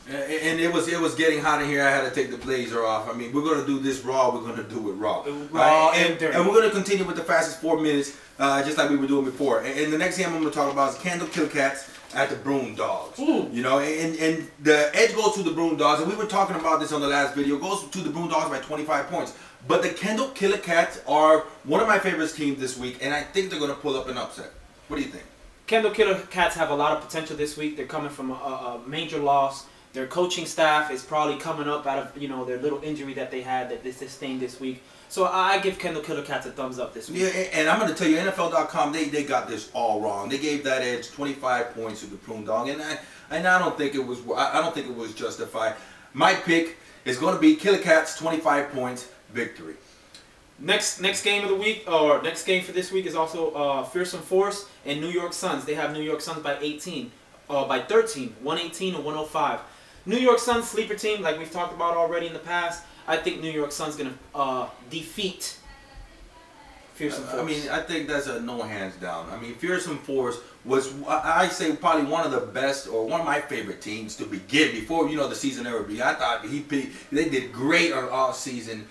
And it was getting hot in here. I had to take the blazer off. I mean, we're going to do this raw. We're going to do it raw. Raw and dirty. And we're going to continue with the fastest 4 minutes, just like we were doing before. And the next game I'm going to talk about is Kendall Killcats at the Broom Dogs. Ooh. You know, and the edge goes to the Broom Dogs. And we were talking about this on the last video. It goes to the Broom Dogs by 25 points. But the Kendall Killcats are one of my favorite teams this week. And I think they're going to pull up an upset. What do you think? Kendall Killcats have a lot of potential this week. They're coming from a major loss. Their coaching staff is probably coming up out of, you know, their little injury that they had that they sustained this week. So I give Kendall Killcats a thumbs up this week. Yeah, and I'm going to tell you, NFL.com, they got this all wrong. They gave that edge 25 points to the Broom Dog, and I don't think it was justified. My pick is going to be Killcats 25 points victory. Next game of the week, or next game for this week, is also Fearsome Force and New York Suns. They have New York Suns by 13, 118 and 105. New York Suns, sleeper team, like we've talked about already in the past. I think New York Suns going to defeat Fearsome Force. I mean, I think that's a no hands down. I mean, Fearsome Force was, I say, probably one of the best, or one of my favorite teams to begin before, you know, the season ever began. I thought they did great on off-season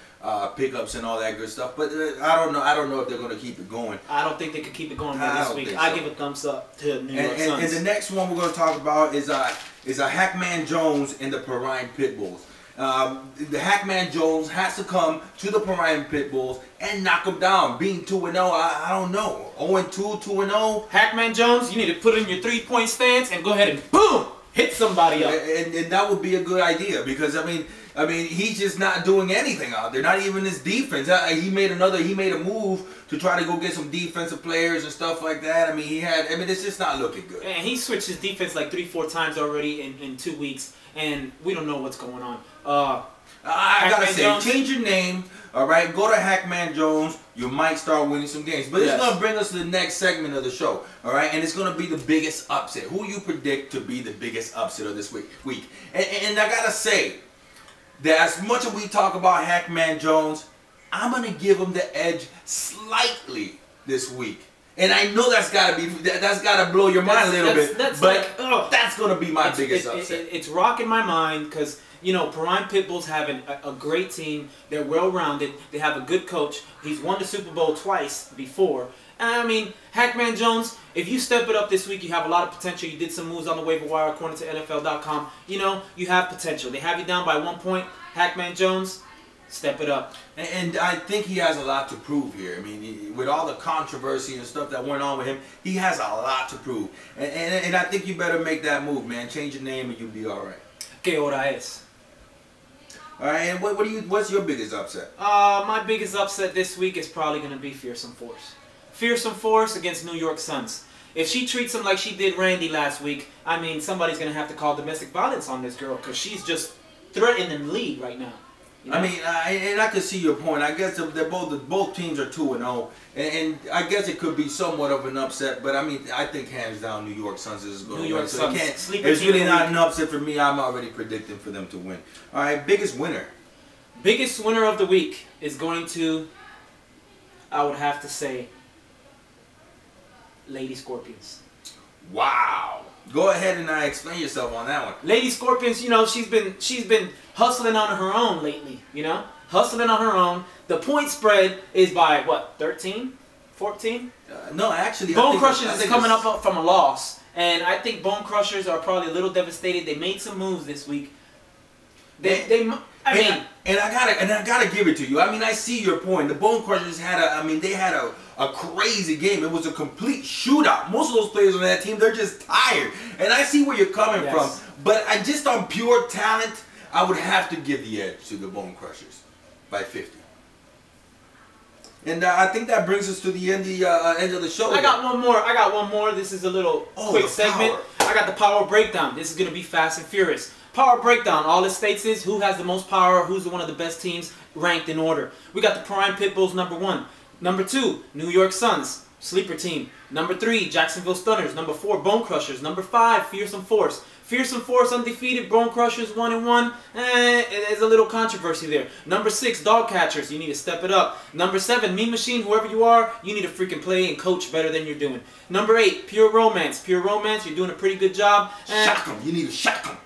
pickups and all that good stuff, but I don't know if they're going to keep it going. I don't think they could keep it going this week. I give a thumbs up to New York Suns. And the next one we're going to talk about is a Hackman Jones and the Perrine Pitbulls. The Hackman Jones has to come to the Perrine Pitbulls and knock them down. Being 2-0, I don't know. 0-2, 2-0. Hackman Jones, you need to put in your 3-point stance and go ahead and boom, hit somebody up. And that would be a good idea, because I mean he's just not doing anything out there. Not even his defense. He made a move to try to go get some defensive players and stuff like that. I mean it's just not looking good. And he switched his defense like 3-4 times already in 2 weeks, and we don't know what's going on. I gotta say, change your name, all right? Go to Hackman Jones. You might start winning some games. But it's gonna bring us to the next segment of the show, all right? And it's gonna be the biggest upset. Who you predict to be the biggest upset of this week? And I gotta say that as much as we talk about Hackman Jones, I'm gonna give him the edge slightly this week. And I know that's gotta blow your mind a little bit. That's gonna be my biggest upset. It's rocking my mind because, you know, Perrine Pitbulls have a great team. They're well-rounded. They have a good coach. He's won the Super Bowl twice before. And I mean, Hackman Jones, if you step it up this week, you have a lot of potential. You did some moves on the waiver wire according to NFL.com. You know, you have potential. They have you down by 1 point. Hackman Jones, step it up. And I think he has a lot to prove here. I mean, with all the controversy and stuff that went on with him, he has a lot to prove. And I think you better make that move, man. Change your name and you'll be all right. ¿Qué hora es? All right, and what's your biggest upset? My biggest upset this week is probably going to be Fearsome Force. Fearsome Force against New York Suns. If she treats him like she did Randy last week, I mean, somebody's going to have to call domestic violence on this girl, because she's just threatening the lead right now. You know? I mean, and I can see your point. I guess both teams are 2-0, and I guess it could be somewhat of an upset. But I mean, I think hands down, New York Suns is going to win. So it's really not an upset for me. I'm already predicting for them to win. All right, biggest winner. Biggest winner of the week is going to, I would have to say, Lady Scorpions. Wow. Go ahead and explain yourself on that one. Lady Scorpions, you know, she's been hustling on her own lately, you know? Hustling on her own. The point spread is by, what, 13? 14? No, actually, Bone Crushers is coming up from a loss. And I think Bone Crushers are probably a little devastated. They made some moves this week. I gotta give it to you. I mean, I see your point. The Bone Crushers had a crazy game. It was a complete shootout. Most of those players on that team, they're just tired. And I see where you're coming from. But just on pure talent, I would have to give the edge to the Bone Crushers by 50. And I think that brings us to the end of the show. I got one more. This is a little quick segment. I got the power breakdown. This is going to be fast and furious. Power breakdown. All it states is who has the most power, who's one of the best teams ranked in order. We got the Perrine Pitbulls, number 1. Number 2, New York Suns, sleeper team. Number 3, Jacksonville Stunners. Number 4, Bone Crushers. Number 5, Fearsome Force. Fearsome Force undefeated, Bone Crushers 1-1. There's a little controversy there. Number 6, Dog Catchers. You need to step it up. Number 7, Mean Machine. Whoever you are, you need to freaking play and coach better than you're doing. Number 8, Pure Romance. Pure Romance, you're doing a pretty good job. Shock 'em. You need to shock 'em.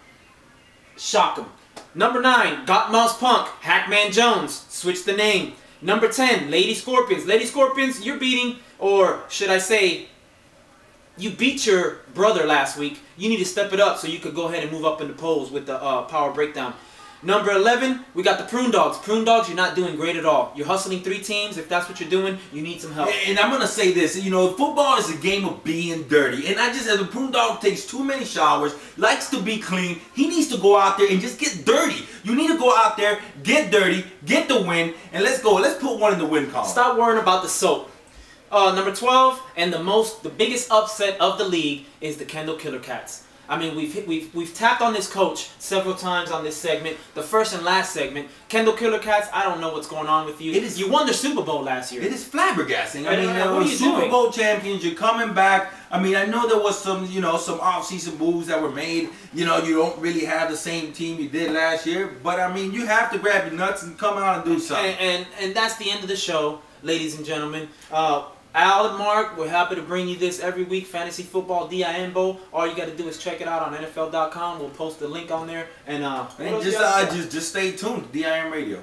Shock them. Number 9, Got Mouse Punk, Hackman Jones. Switch the name. Number 10, Lady Scorpions. Lady Scorpions, you're beating, or should I say, you beat your brother last week. You need to step it up so you could go ahead and move up in the polls with the power breakdown. Number 11, we got the Prune Dogs. Prune Dogs, you're not doing great at all. You're hustling 3 teams. If that's what you're doing, you need some help. And I'm going to say this. You know, football is a game of being dirty. And I just, as a Prune Dog takes too many showers, likes to be clean, he needs to go out there and just get dirty. You need to go out there, get dirty, get the win, and let's go. Let's put one in the win column. Stop worrying about the soap. Number 12, and the biggest upset of the league is the Kendall Killer Cats. I mean, we've tapped on this coach several times on this segment, the first and last segment. Kendall Killer Cats, I don't know what's going on with you. You won the Super Bowl last year. It is flabbergasting. I mean, what are you Super doing? Bowl champions, you're coming back. I mean, I know there was some, you know, some off-season moves that were made. You know, you don't really have the same team you did last year. But, I mean, you have to grab your nuts and come out and do something. And that's the end of the show, ladies and gentlemen. Al and Mark, we're happy to bring you this every week, Fantasy Football DIMBO. All you got to do is check it out on NFL.com. We'll post the link on there. And just stay tuned, DIM Radio.